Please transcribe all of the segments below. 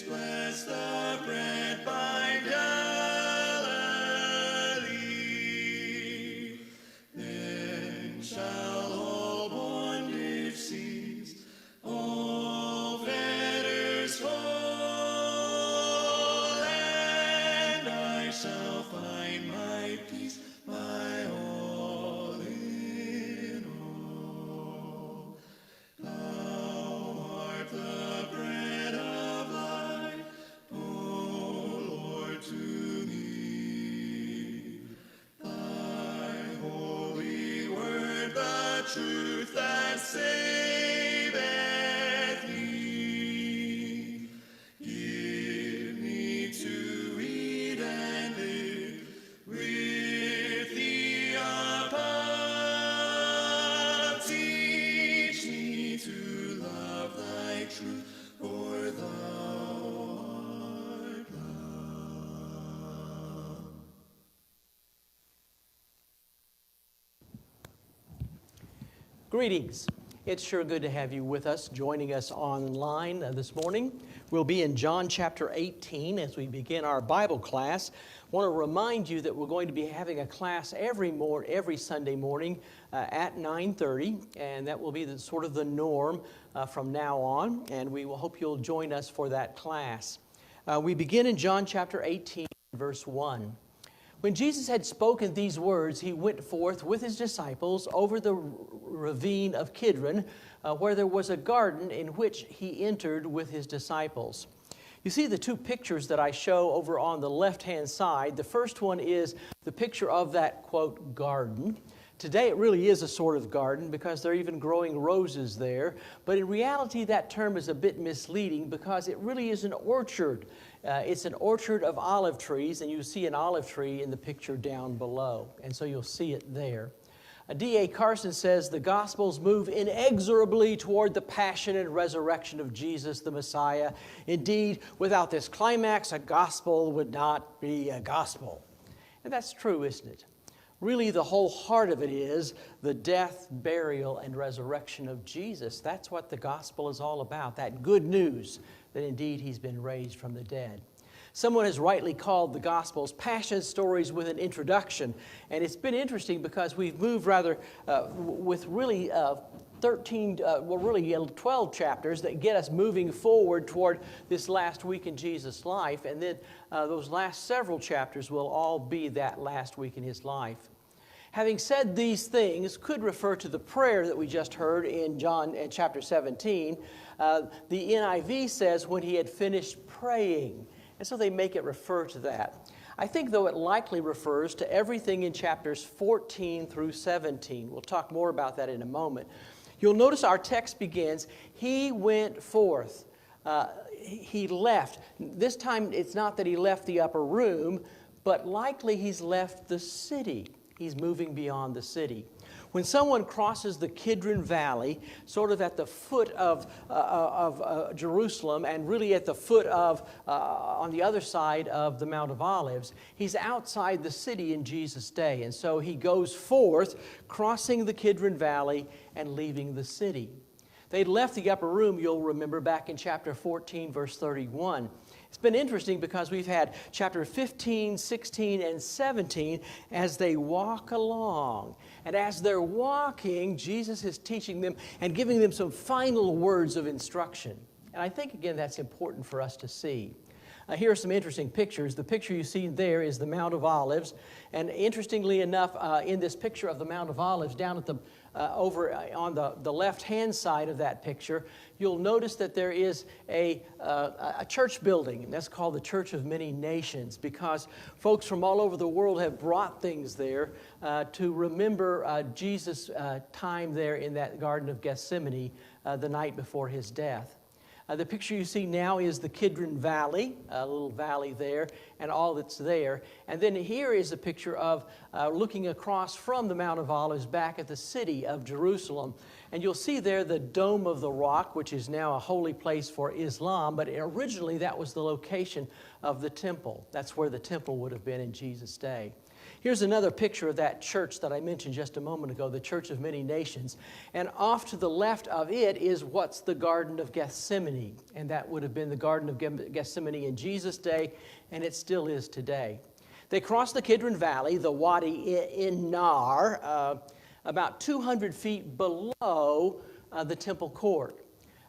bless the bread by Galilee. Then shall all bondage cease, all fetters fall, and I shall find my peace, my all in all. Thou art the bread of life, O Lord, to me. Thy holy word, the truth that saveth me. Give me to eat and live with thee above. Teach me to love thy truth, for thou art love. Greetings. It's sure good to have you with us, joining us online this morning. We'll be in John chapter 18 as we begin our Bible class. I want to remind you that we're going to be having a class every Sunday morning at 9:30, and that will be sort of the norm from now on, and we will hope you'll join us for that class. We begin in John chapter 18, verse 1. When Jesus had spoken these words, he went forth with his disciples over the ravine of Kidron, where there was a garden in which he entered with his disciples. You see the two pictures that I show over on the left-hand side. The first one is the picture of that, quote, garden. Today it really is a sort of garden because they're even growing roses there. But in reality, that term is a bit misleading because it really is an orchard. It's an orchard of olive trees, and you see an olive tree in the picture down below. And so you'll see it there. D.A. Carson says the Gospels move inexorably toward the passion and resurrection of Jesus the Messiah. Indeed, without this climax, a gospel would not be a gospel. And that's true, isn't it? Really, the whole heart of it is the death, burial, and resurrection of Jesus. That's what the gospel is all about, that good news that indeed he's been raised from the dead. Someone has rightly called the Gospels passion stories with an introduction. And it's been interesting because we've moved with really 12 chapters that get us moving forward toward this last week in Jesus' life. And then those last several chapters will all be that last week in his life. Having said these things could refer to the prayer that we just heard in John chapter 17. The NIV says when he had finished praying. And so they make it refer to that. I think, though, it likely refers to everything in chapters 14 through 17. We'll talk more about that in a moment. You'll notice our text begins, he went forth. He left. This time, it's not that he left the upper room, but likely he's left the city. He's moving beyond the city. When someone crosses the Kidron Valley, sort of at the foot of Jerusalem and really at the foot of, on the other side of the Mount of Olives, he's outside the city in Jesus' day. And so he goes forth, crossing the Kidron Valley and leaving the city. They'd left the upper room, you'll remember, back in chapter 14, verse 31. It's been interesting because we've had chapter 15, 16, and 17 as they walk along. And as they're walking, Jesus is teaching them and giving them some final words of instruction. And I think, again, that's important for us to see. Here are some interesting pictures. The picture you see there is the Mount of Olives. And interestingly enough, in this picture of the Mount of Olives, down at the over on the left-hand side of that picture, you'll notice that there is a church building, and that's called the Church of Many Nations, because folks from all over the world have brought things there to remember Jesus' time there in that Garden of Gethsemane the night before his death. The picture you see now is the Kidron Valley, a little valley there, and all that's there. And then here is a picture of looking across from the Mount of Olives back at the city of Jerusalem. And you'll see there the Dome of the Rock, which is now a holy place for Islam, but originally that was the location of the temple. That's where the temple would have been in Jesus' day. Here's another picture of that church that I mentioned just a moment ago, the Church of Many Nations. And off to the left of it is what's the Garden of Gethsemane. And that would have been the Garden of Gethsemane in Jesus' day, and it still is today. They crossed the Kidron Valley, the Wadi in Nar, about 200 feet below the temple court.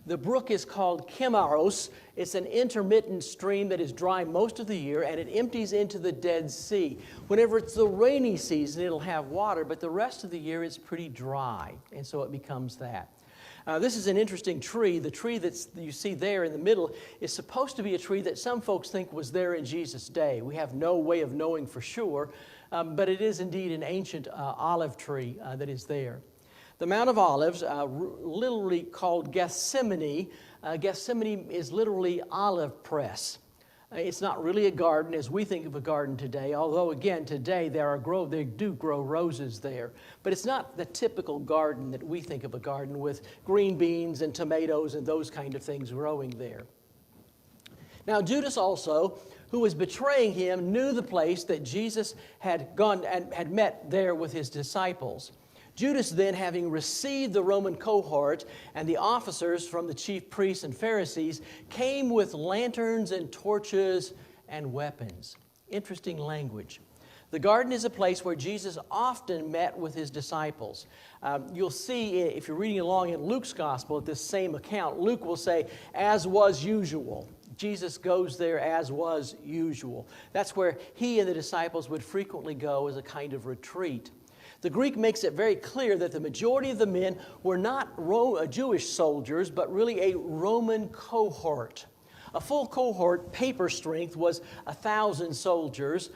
The brook is called Kemaros. It's an intermittent stream that is dry most of the year, and it empties into the Dead Sea. Whenever it's the rainy season, it'll have water, but the rest of the year it's pretty dry, and so it becomes that. This is an interesting tree. The tree that you see there in the middle is supposed to be a tree that some folks think was there in Jesus' day. We have no way of knowing for sure, but it is indeed an ancient olive tree that is there. The Mount of Olives, literally called Gethsemane. Gethsemane is literally olive press. It's not really a garden as we think of a garden today, although again today they do grow roses there. But it's not the typical garden that we think of a garden with green beans and tomatoes and those kind of things growing there. Now Judas also, who was betraying him, knew the place that Jesus had gone and had met there with his disciples. Judas then, having received the Roman cohort and the officers from the chief priests and Pharisees, came with lanterns and torches and weapons. Interesting language. The garden is a place where Jesus often met with his disciples. You'll see, if you're reading along in Luke's gospel at this same account, Luke will say, as was usual. Jesus goes there as was usual. That's where he and the disciples would frequently go as a kind of retreat. The Greek makes it very clear that the majority of the men were not Jewish soldiers, but really a Roman cohort. A full cohort, paper strength, was 1,000 soldiers,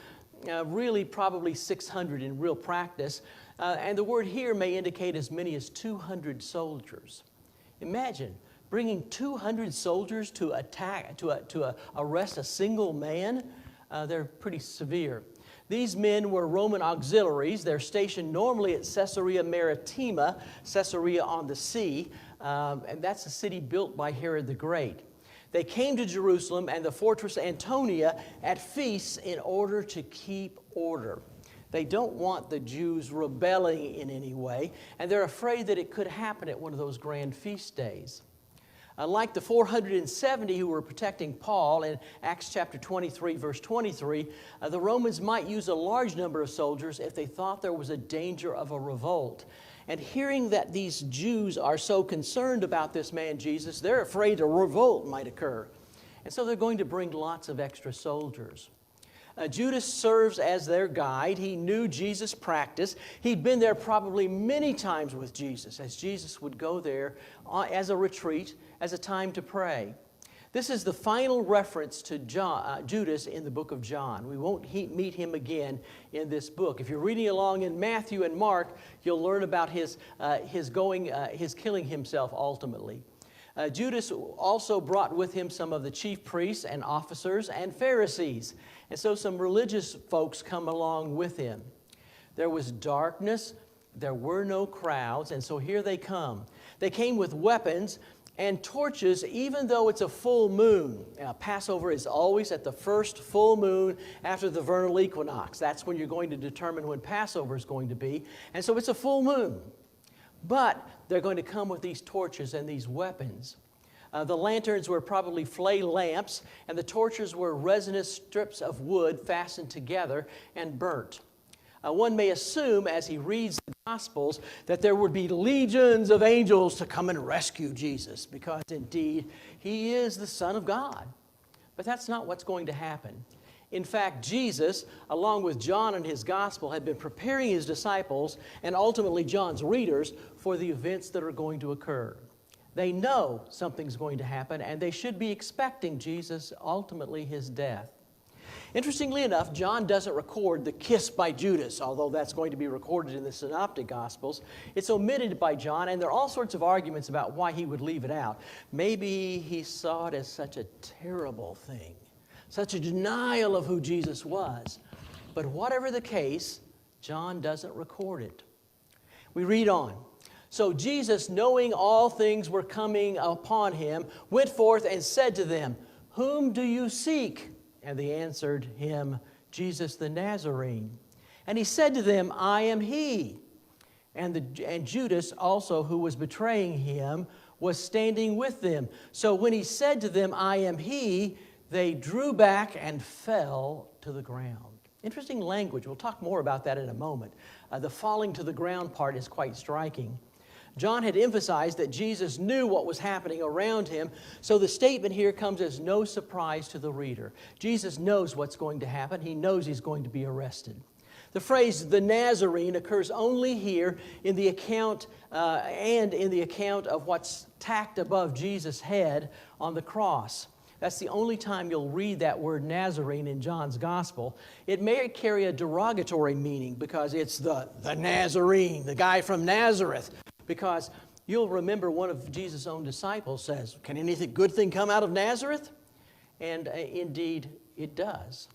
really probably 600 in real practice. And the word here may indicate as many as 200 soldiers. Imagine bringing 200 soldiers to arrest a single man. They're pretty severe. These men were Roman auxiliaries. They're stationed normally at Caesarea Maritima, Caesarea on the sea, and that's a city built by Herod the Great. They came to Jerusalem and the fortress Antonia at feasts in order to keep order. They don't want the Jews rebelling in any way, and they're afraid that it could happen at one of those grand feast days. Like the 470 who were protecting Paul in Acts chapter 23, verse 23, the Romans might use a large number of soldiers if they thought there was a danger of a revolt. And hearing that these Jews are so concerned about this man Jesus, they're afraid a revolt might occur. And so they're going to bring lots of extra soldiers. Judas serves as their guide. He knew Jesus' practice. He'd been there probably many times with Jesus, as Jesus would go there as a retreat, as a time to pray. This is the final reference to Judas in the book of John. We won't meet him again in this book. If you're reading along in Matthew and Mark, you'll learn about his killing himself ultimately. Judas also brought with him some of the chief priests and officers and Pharisees. And so some religious folks come along with him. There was darkness. There were no crowds. And so here they come. They came with weapons and torches, even though it's a full moon. Passover is always at the first full moon after the vernal equinox. That's when you're going to determine when Passover is going to be. And so it's a full moon. But they're going to come with these torches and these weapons. The lanterns were probably flay lamps, and the torches were resinous strips of wood fastened together and burnt. One may assume, as he reads the Gospels, that there would be legions of angels to come and rescue Jesus, because indeed, he is the Son of God. But that's not what's going to happen. In fact, Jesus, along with John and his Gospel, had been preparing his disciples, and ultimately John's readers, for the events that are going to occur. They know something's going to happen, and they should be expecting Jesus, ultimately his death. Interestingly enough, John doesn't record the kiss by Judas, although that's going to be recorded in the Synoptic Gospels. It's omitted by John, and there are all sorts of arguments about why he would leave it out. Maybe he saw it as such a terrible thing, such a denial of who Jesus was. But whatever the case, John doesn't record it. We read on. So Jesus, knowing all things were coming upon him, went forth and said to them, "Whom do you seek?" And they answered him, "Jesus the Nazarene." And he said to them, I am he. And Judas also, who was betraying him, was standing with them. So when he said to them, I am he, they drew back and fell to the ground. Interesting language. We'll talk more about that in a moment. The falling to the ground part is quite striking. John had emphasized that Jesus knew what was happening around him, so the statement here comes as no surprise to the reader. Jesus knows what's going to happen. He knows he's going to be arrested. The phrase "the Nazarene" occurs only here in the account and in the account of what's tacked above Jesus' head on the cross. That's the only time you'll read that word Nazarene in John's gospel. It may carry a derogatory meaning because it's the Nazarene, the guy from Nazareth. Because you'll remember one of Jesus' own disciples says, can anything good thing come out of Nazareth? And indeed it does.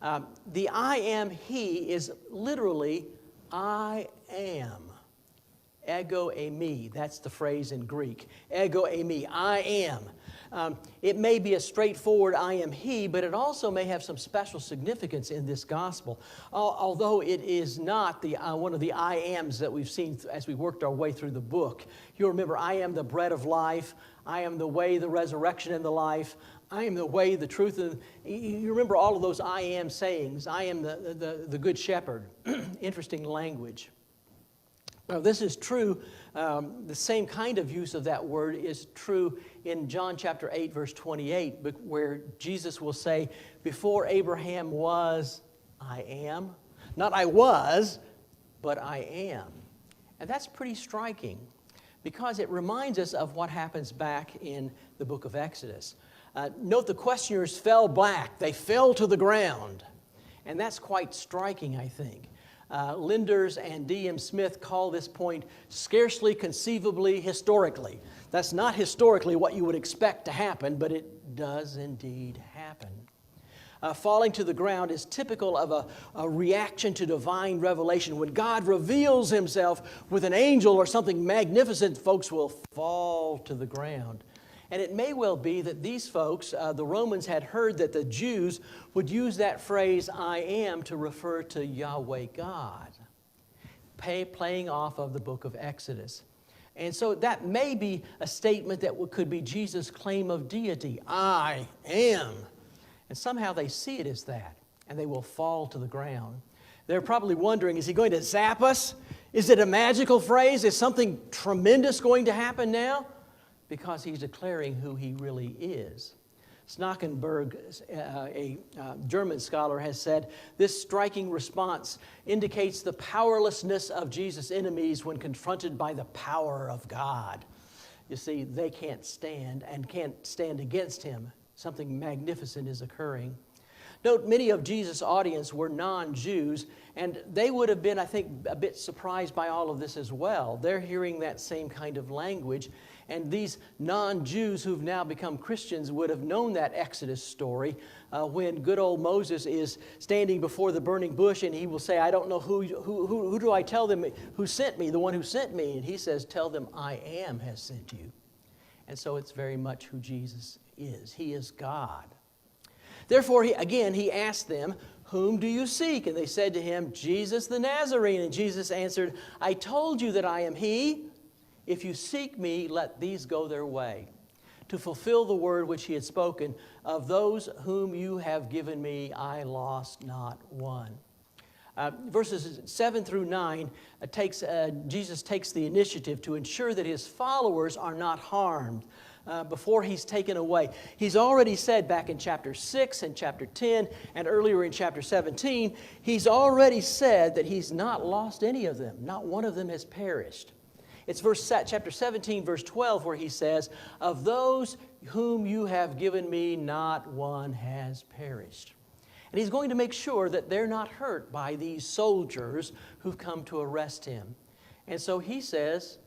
The I am he is literally I am. Ego eimi, that's the phrase in Greek. Ego eimi, I am. It may be a straightforward I am he, but it also may have some special significance in this gospel. Although it is not one of the I ams that we've seen as we worked our way through the book. You'll remember, I am the bread of life. I am the way, the resurrection, and the life. I am the way, the truth. And you remember all of those I am sayings. I am the good shepherd. Interesting language. Now, this is true. The same kind of use of that word is true in John chapter 8, verse 28, where Jesus will say, before Abraham was, I am. Not I was, but I am. And that's pretty striking because it reminds us of what happens back in the book of Exodus. Note the questioners fell back. They fell to the ground. And that's quite striking, I think. Linders and D.M. Smith call this point scarcely conceivably historically. That's not historically what you would expect to happen, but it does indeed happen. Falling to the ground is typical of a reaction to divine revelation. When God reveals himself with an angel or something magnificent, folks will fall to the ground. And it may well be that these folks, the Romans, had heard that the Jews would use that phrase, I am, to refer to Yahweh God, playing off of the book of Exodus. And so that may be a statement that could be Jesus' claim of deity, I am. And somehow they see it as that, and they will fall to the ground. They're probably wondering, is he going to zap us? Is it a magical phrase? Is something tremendous going to happen now? Because he's declaring who he really is. Snockenberg, a German scholar, has said, this striking response indicates the powerlessness of Jesus' enemies when confronted by the power of God. You see, they can't stand and can't stand against him. Something magnificent is occurring. Note, many of Jesus' audience were non-Jews, and they would have been, I think, a bit surprised by all of this as well. They're hearing that same kind of language, and these non-Jews who've now become Christians would have known that Exodus story when good old Moses is standing before the burning bush, and he will say, I don't know who do I tell them who sent me, the one who sent me? And he says, tell them I am has sent you. And so it's very much who Jesus is. He is God. Therefore, he asked them, whom do you seek? And they said to him, Jesus the Nazarene. And Jesus answered, I told you that I am he. If you seek me, let these go their way. To fulfill the word which he had spoken, of those whom you have given me, I lost not one. Verses 7 through 9, Jesus takes the initiative to ensure that his followers are not harmed. Before he's taken away. He's already said back in chapter 6 and chapter 10 and earlier in chapter 17, he's already said that he's not lost any of them. Not one of them has perished. It's chapter 17, verse 12, where he says, of those whom you have given me, not one has perished. And he's going to make sure that they're not hurt by these soldiers who've come to arrest him. And so he says,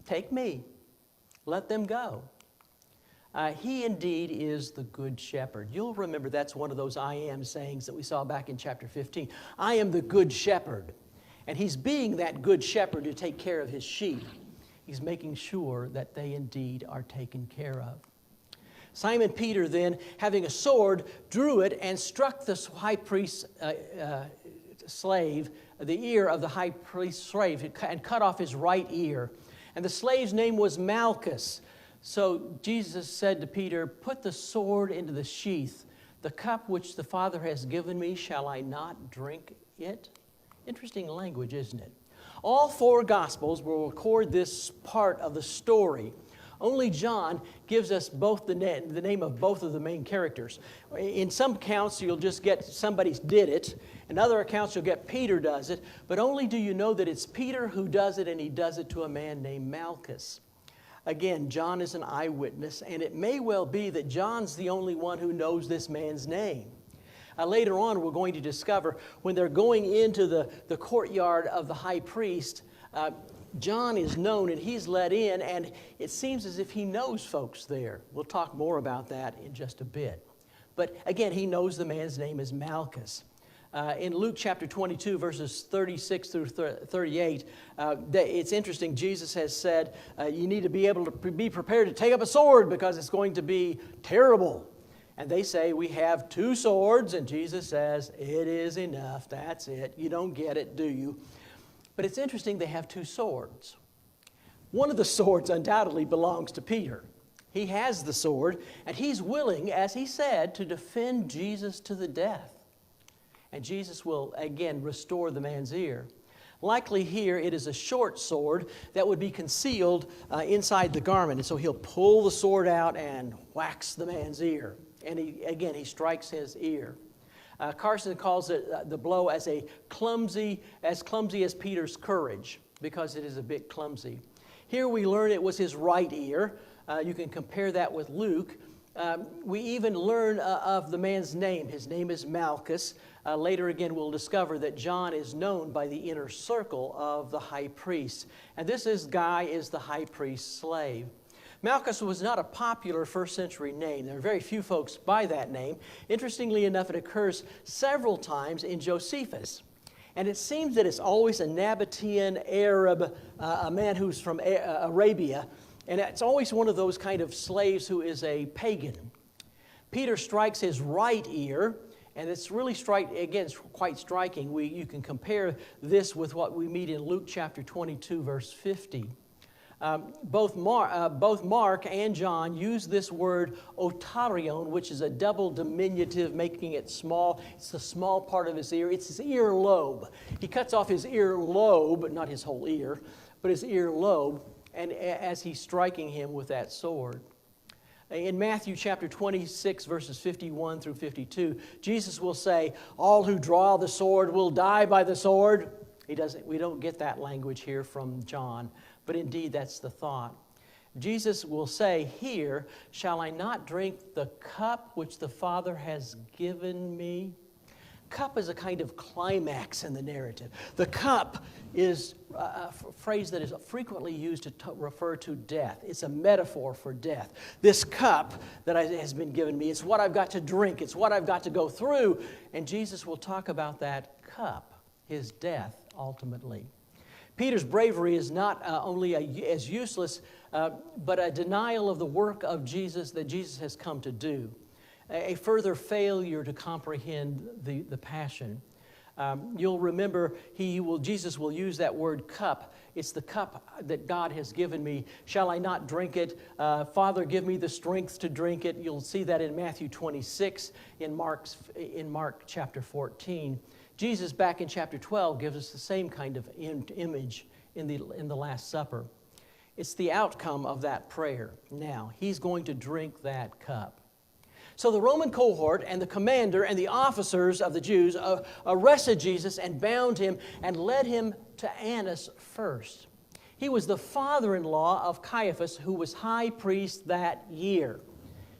take me. Let them go. He indeed is the good shepherd. You'll remember that's one of those I am sayings that we saw back in chapter 15. I am the good shepherd. And he's being that good shepherd to take care of his sheep. He's making sure that they indeed are taken care of. Simon Peter then, having a sword, drew it and struck the high priest's slave, the ear of the high priest's slave, and cut off his right ear. And the slave's name was Malchus. So Jesus said to Peter, "Put the sword into the sheath. The cup which the Father has given me, shall I not drink it?" Interesting language, isn't it? All four Gospels will record this part of the story. Only John gives us both the name of both of the main characters. In some accounts, you'll just get somebody did it. In other accounts, you'll get Peter does it. But only do you know that it's Peter who does it, and he does it to a man named Malchus. Again, John is an eyewitness, and it may well be that John's the only one who knows this man's name. Later on, we're going to discover when they're going into the courtyard of the high priest, John is known and he's let in, and it seems as if he knows folks there. We'll talk more about that in just a bit. But again, he knows the man's name is Malchus. In Luke chapter 22, verses 36 through 38, it's interesting. Jesus has said, you need to be able to be prepared to take up a sword because it's going to be terrible. And they say, "We have 2 swords," and Jesus says, "It is enough. That's it. You don't get it, do you?" But it's interesting they have 2 swords. One of the swords undoubtedly belongs to Peter. He has the sword, and he's willing, as he said, to defend Jesus to the death. And Jesus will, again, restore the man's ear. Likely here it is a short sword that would be concealed inside the garment. And so he'll pull the sword out and whacks the man's ear. And he strikes his ear. Carson calls it the blow as clumsy as Peter's courage, because it is a bit clumsy. Here we learn it was his right ear. You can compare that with Luke. We even learn of the man's name. His name is Malchus. Later again, we'll discover that John is known by the inner circle of the high priest. And this guy is the high priest's slave. Malchus was not a popular first century name. There are very few folks by that name. Interestingly enough, it occurs several times in Josephus. And it seems that it's always a Nabatean Arab, a man who's from Arabia. And it's always one of those kind of slaves who is a pagan. Peter strikes his right ear, and it's really quite striking. You can compare this with what we meet in Luke chapter 22, verse 50. Both Mark and John use this word otarion, which is a double diminutive, making it small. It's the small part of his ear. It's his ear lobe. He cuts off his ear lobe, not his whole ear, but his ear lobe, and as he's striking him with that sword. In Matthew chapter 26, verses 51 through 52, Jesus will say, "All who draw the sword will die by the sword." We don't get that language here from John, but indeed that's the thought. Jesus will say here, "Shall I not drink the cup which the Father has given me?" Cup is a kind of climax in the narrative. The cup is a phrase that is frequently used to refer to death. It's a metaphor for death. This cup that has been given me, it's what I've got to drink. It's what I've got to go through. And Jesus will talk about that cup, his death, ultimately. Peter's bravery is not only as useless, but a denial of the work of Jesus that Jesus has come to do. A further failure to comprehend the passion. You'll remember Jesus will use that word cup. It's the cup that God has given me. Shall I not drink it? Father, give me the strength to drink it. You'll see that in Matthew 26, in Mark chapter 14. Jesus, back in chapter 12, gives us the same kind of image in the Last Supper. It's the outcome of that prayer. Now, he's going to drink that cup. So the Roman cohort and the commander and the officers of the Jews arrested Jesus and bound him and led him to Annas first. He was the father-in-law of Caiaphas, who was high priest that year.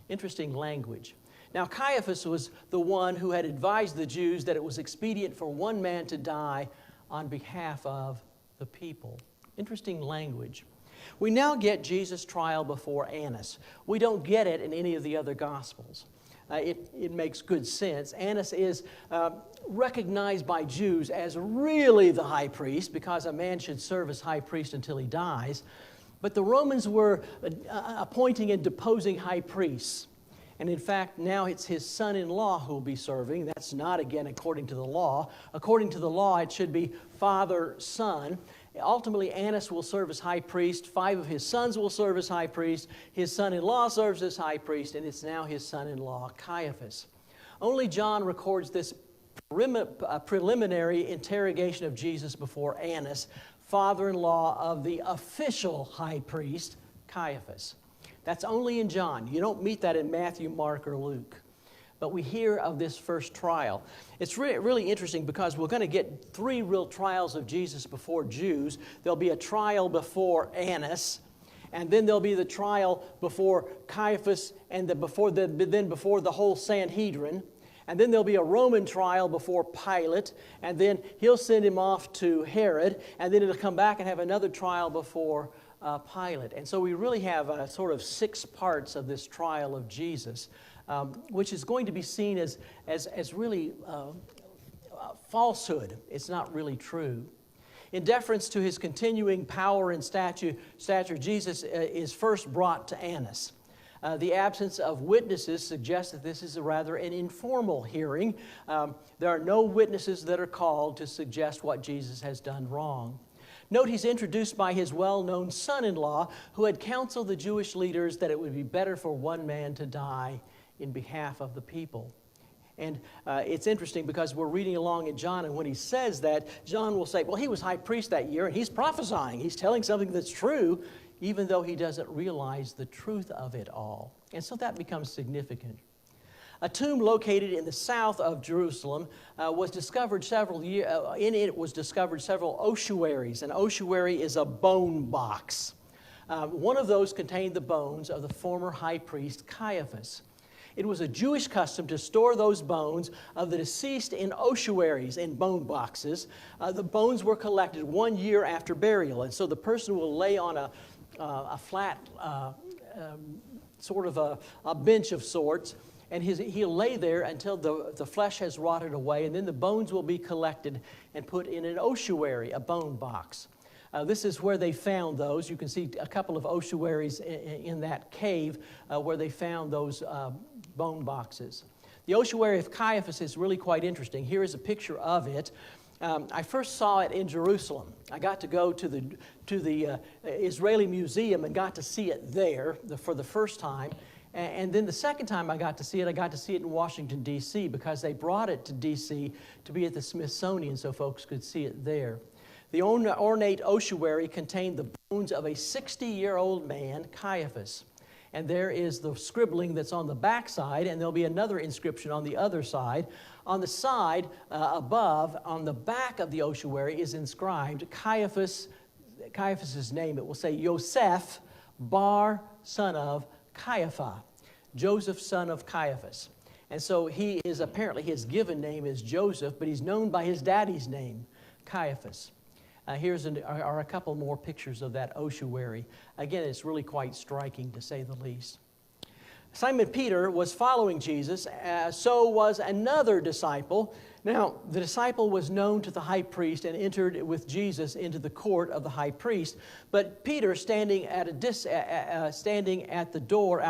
Interesting language. Now, Caiaphas was the one who had advised the Jews that it was expedient for one man to die on behalf of the people. Interesting language. We now get Jesus' trial before Annas. We don't get it in any of the other Gospels. It makes good sense. Annas is recognized by Jews as really the high priest, because a man should serve as high priest until he dies. But the Romans were appointing and deposing high priests. And in fact, now it's his son-in-law who will be serving. That's not, again, according to the law. According to the law, it should be father, son. Ultimately, Annas will serve as high priest. 5 of his sons will serve as high priest. His son-in-law serves as high priest, and it's now his son-in-law, Caiaphas. Only John records this preliminary interrogation of Jesus before Annas, father-in-law of the official high priest, Caiaphas. That's only in John. You don't meet that in Matthew, Mark, or Luke. But we hear of this first trial. It's really interesting because we're going to get 3 real trials of Jesus before Jews. There'll be a trial before Annas, and then there'll be the trial before Caiaphas, and then before the whole Sanhedrin. And then there'll be a Roman trial before Pilate, and then he'll send him off to Herod, and then it'll come back and have another trial before Pilate. And so we really have sort of 6 parts of this trial of Jesus, which is going to be seen as really falsehood. It's not really true. In deference to his continuing power and stature, Jesus is first brought to Annas. The absence of witnesses suggests that this is rather an informal hearing. There are no witnesses that are called to suggest what Jesus has done wrong. Note he's introduced by his well-known son-in-law, who had counseled the Jewish leaders that it would be better for one man to die in behalf of the people. And it's interesting because we're reading along in John, and when he says that, John will say, well, he was high priest that year, and he's prophesying. He's telling something that's true, even though he doesn't realize the truth of it all. And so that becomes significant. A tomb located in the south of Jerusalem was discovered in it was discovered several ossuaries. An ossuary is a bone box. One of those contained the bones of the former high priest Caiaphas. It was a Jewish custom to store those bones of the deceased in ossuaries, in bone boxes. The bones were collected 1 year after burial, and so the person will lay on a flat sort of a bench of sorts, and he'll lay there until the flesh has rotted away, and then the bones will be collected and put in an ossuary, a bone box. This is where they found those. You can see a couple of ossuaries in that cave where they found those bone boxes. The ossuary of Caiaphas is really quite interesting. Here is a picture of it. I first saw it in Jerusalem. I got to go to the Israeli Museum and got to see it there for the first time. And then the second time I got to see it in Washington, D.C., because they brought it to D.C. to be at the Smithsonian so folks could see it there. The ornate ossuary contained the bones of a 60-year-old man, Caiaphas. And there is the scribbling that's on the back side, and there'll be another inscription on the other side. On the side above, on the back of the ossuary, is inscribed Caiaphas's name. It will say Yosef, Bar, son of Caiaphas, Joseph, son of Caiaphas. And so he is apparently, his given name is Joseph, but he's known by his daddy's name, Caiaphas. Here are a couple more pictures of that ossuary. Again, it's really quite striking, to say the least. Simon Peter was following Jesus, so was another disciple. Now, the disciple was known to the high priest and entered with Jesus into the court of the high priest. But Peter, was standing at the door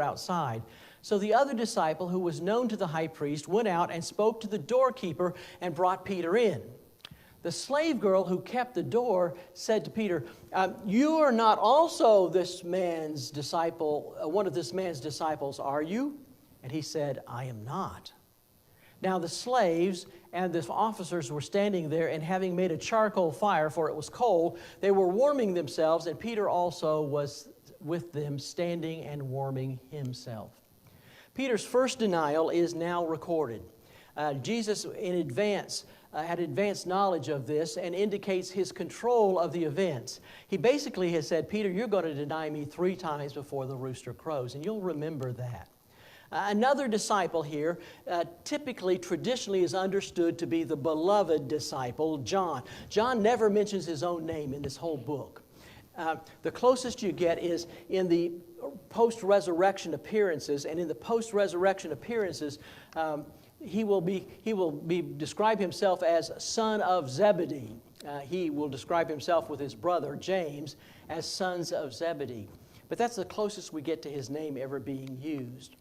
outside. So the other disciple, who was known to the high priest, went out and spoke to the doorkeeper and brought Peter in. The slave girl who kept the door said to Peter, you are not also this man's disciple, one of this man's disciples, are you? And he said, I am not. Now the slaves and the officers were standing there, and having made a charcoal fire, for it was cold, they were warming themselves, and Peter also was with them, standing and warming himself. Peter's first denial is now recorded. Jesus in advance had advanced knowledge of this and indicates his control of the events. He basically has said, Peter, you're going to deny me 3 times before the rooster crows, and you'll remember that. Another disciple here, traditionally is understood to be the beloved disciple, John. John never mentions his own name in this whole book. The closest you get is in the post-resurrection appearances, and in the post-resurrection appearances, he will describe himself as son of Zebedee. He will describe himself with his brother James as sons of Zebedee. but that's the closest we get to his name ever being used.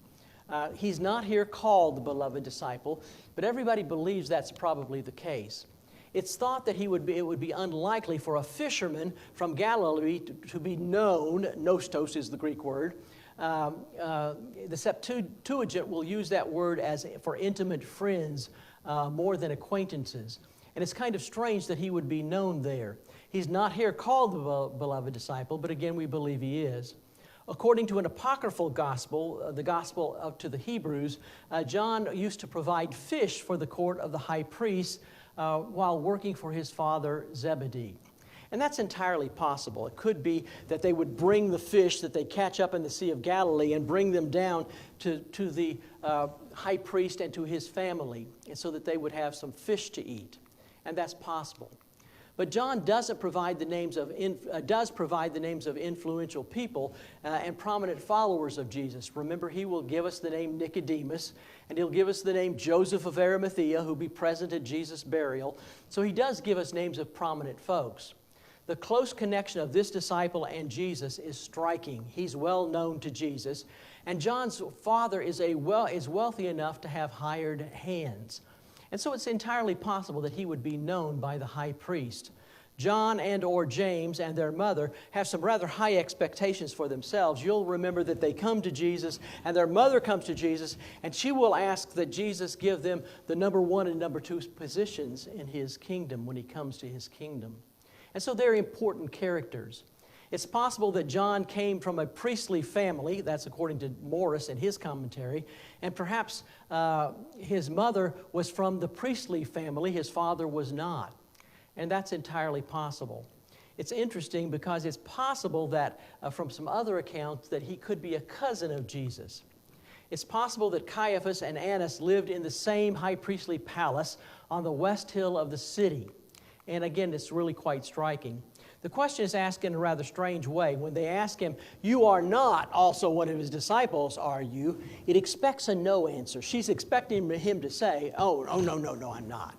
He's not here called the beloved disciple, but everybody believes that's probably the case. It's thought that it would be unlikely for a fisherman from Galilee to be known, nostos is the Greek word. The Septuagint will use that word as for intimate friends more than acquaintances. And it's kind of strange that he would be known there. He's not here called the beloved disciple, but again, we believe he is. According to an apocryphal gospel, the gospel to the Hebrews, John used to provide fish for the court of the high priest while working for his father Zebedee. And that's entirely possible. It could be that they would bring the fish that they catch up in the Sea of Galilee and bring them down to the high priest and to his family, and so that they would have some fish to eat. And that's possible. But John does provide the names of influential people and prominent followers of Jesus. Remember, he will give us the name Nicodemus, and he'll give us the name Joseph of Arimathea, who'll be present at Jesus' burial. So he does give us names of prominent folks. The close connection of this disciple and Jesus is striking. He's well known to Jesus, and John's father is wealthy enough to have hired hands. And so it's entirely possible that he would be known by the high priest. John and or James and their mother have some rather high expectations for themselves. You'll remember that they come to Jesus, and their mother comes to Jesus, and she will ask that Jesus give them the number 1 and number 2 positions in his kingdom when he comes to his kingdom. And so they're important characters. It's possible that John came from a priestly family, that's according to Morris in his commentary, and perhaps his mother was from the priestly family, his father was not. And that's entirely possible. It's interesting because it's possible that from some other accounts that he could be a cousin of Jesus. It's possible that Caiaphas and Annas lived in the same high priestly palace on the west hill of the city. And again, it's really quite striking. The question is asked in a rather strange way. When they ask him, "You are not also one of his disciples, are you?" It expects a no answer. She's expecting him to say, no, I'm not.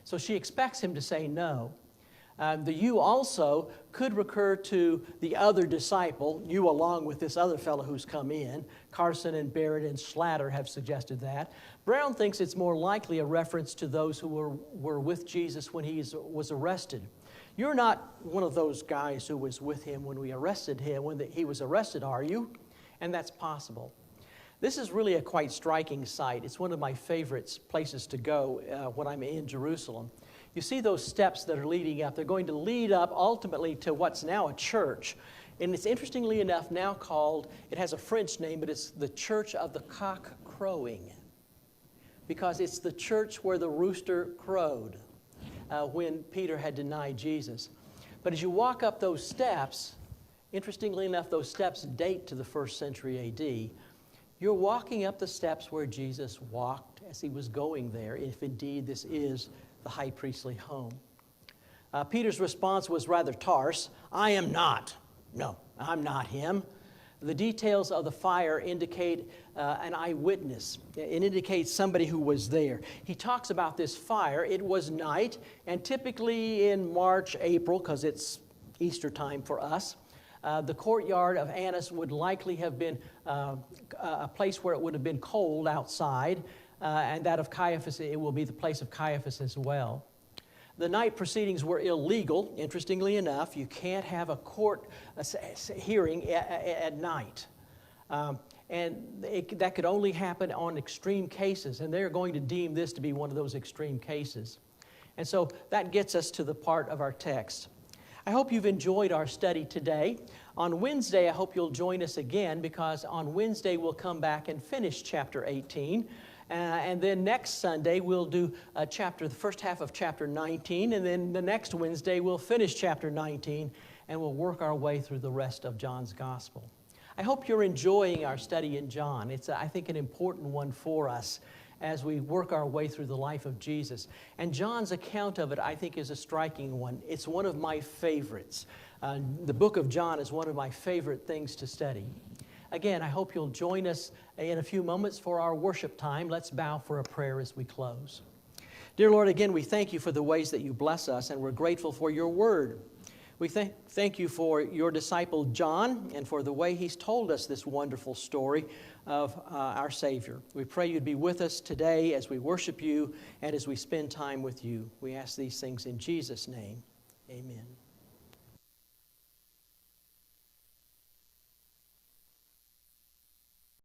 So she expects him to say no. The "you also" could recur to the other disciple, you along with this other fellow who's come in. Carson and Barrett and Schlatter have suggested that. Brown thinks it's more likely a reference to those who were with Jesus when he was arrested. You're not one of those guys who was with him when we arrested him, when he was arrested, are you? And that's possible. This is really a quite striking sight. It's one of my favorite places to go when I'm in Jerusalem. You see those steps that are leading up. They're going to lead up ultimately to what's now a church. And it's interestingly enough now called, it has a French name, but it's the Church of the Cock Crowing. Because it's the church where the rooster crowed when Peter had denied Jesus. But as you walk up those steps, interestingly enough, those steps date to the 1st century A.D., you're walking up the steps where Jesus walked as he was going there, if indeed this is the high priestly home. Peter's response was rather terse. "I am not." No, I'm not him. The details of the fire indicate an eyewitness. It indicates somebody who was there. He talks about this fire. It was night, and typically in March, April, because it's Easter time for us, the courtyard of Annas would likely have been a place where it would have been cold outside, and that of Caiaphas, it will be the place of Caiaphas as well. The night proceedings were illegal, interestingly enough. You can't have a court hearing at night. And that could only happen on extreme cases, and they're going to deem this to be one of those extreme cases. And so that gets us to the part of our text. I hope you've enjoyed our study today. On Wednesday, I hope you'll join us again, because on Wednesday we'll come back and finish chapter 18. And then next Sunday, we'll do the first half of chapter 19, and then the next Wednesday, we'll finish chapter 19, and we'll work our way through the rest of John's Gospel. I hope you're enjoying our study in John. It's, I think, an important one for us as we work our way through the life of Jesus. And John's account of it, I think, is a striking one. It's one of my favorites. The book of John is one of my favorite things to study. Again, I hope you'll join us in a few moments for our worship time. Let's bow for a prayer as we close. Dear Lord, again, we thank you for the ways that you bless us, and we're grateful for your word. We thank you for your disciple John and for the way he's told us this wonderful story of our Savior. We pray you'd be with us today as we worship you and as we spend time with you. We ask these things in Jesus' name. Amen.